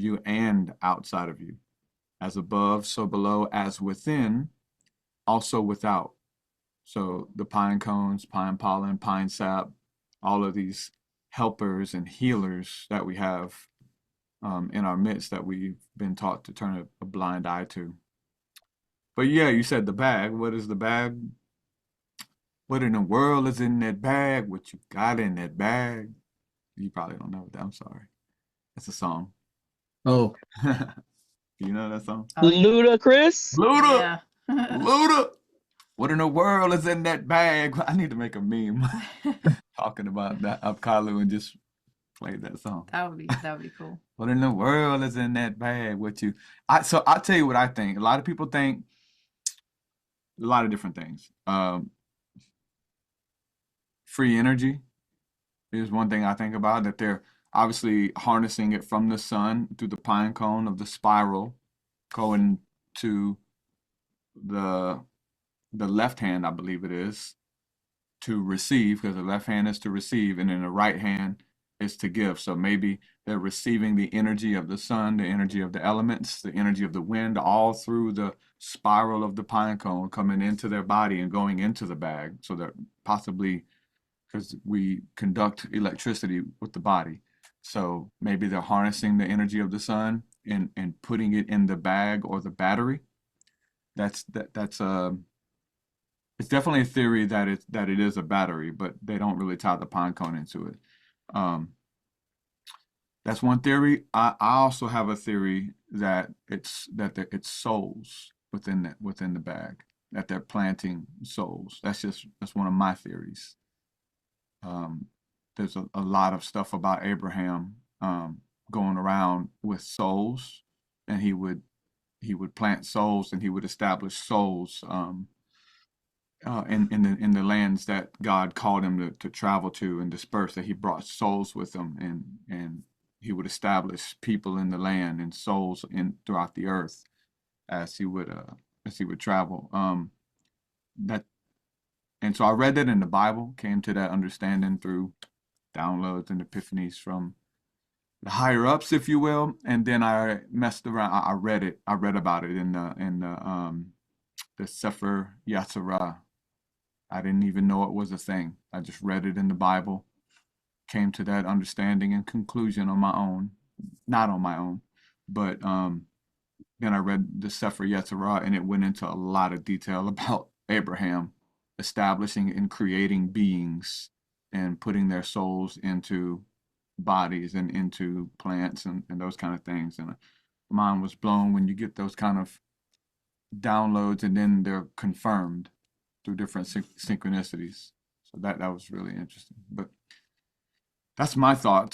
you and outside of you. As above, so below, as within, also without. So the pine cones, pine pollen, pine sap, all of these helpers and healers that we have in our midst that we've been taught to turn a blind eye to. But yeah, you said the bag. What is the bag? What in the world is in that bag? What you got in that bag? You probably don't know that. I'm sorry. It's a song. Oh, You know that song? Oh yeah. Ludacris? Luda! Yeah. Luda! What in the world is in that bag? I need to make a meme talking about that up Kalu and just play that song. That would be cool. What in the world is in that bag? What you so I'll tell you what I think. A lot of people think a lot of different things. Free energy is one thing I think about, that they're obviously harnessing it from the sun through the pine cone of the spiral going to the left hand, I believe it is, to receive, because the left hand is to receive and then the right hand is to give. So maybe they're receiving the energy of the sun, the energy of the elements, the energy of the wind, all through the spiral of the pine cone coming into their body and going into the bag. So they're possibly, because we conduct electricity with the body. So maybe they're harnessing the energy of the sun and putting it in the bag or the battery. That's it's definitely a theory that it is a battery, but they don't really tie the pine cone into it. Um, that's one theory. I also have a theory that it's souls within the bag, that they're planting souls. That's one of my theories. Um, there's a lot of stuff about Abraham going around with souls, and he would plant souls and he would establish souls in the lands that God called him to travel to and disperse. That he brought souls with him, and he would establish people in the land and souls in throughout the earth as he would travel. That and so I read that in the Bible, came to that understanding through downloads and epiphanies from the higher ups, if you will. And then I messed around. I read it. I read about it in the Sefer Yetzirah. I didn't even know it was a thing. I just read it in the Bible, came to that understanding and conclusion on my own, not on my own, but then I read the Sefer Yetzirah, and it went into a lot of detail about Abraham establishing and creating beings and putting their souls into bodies and into plants and those kind of things. And mine was blown when you get those kind of downloads and then they're confirmed through different synchronicities. So that was really interesting. But that's my thoughts.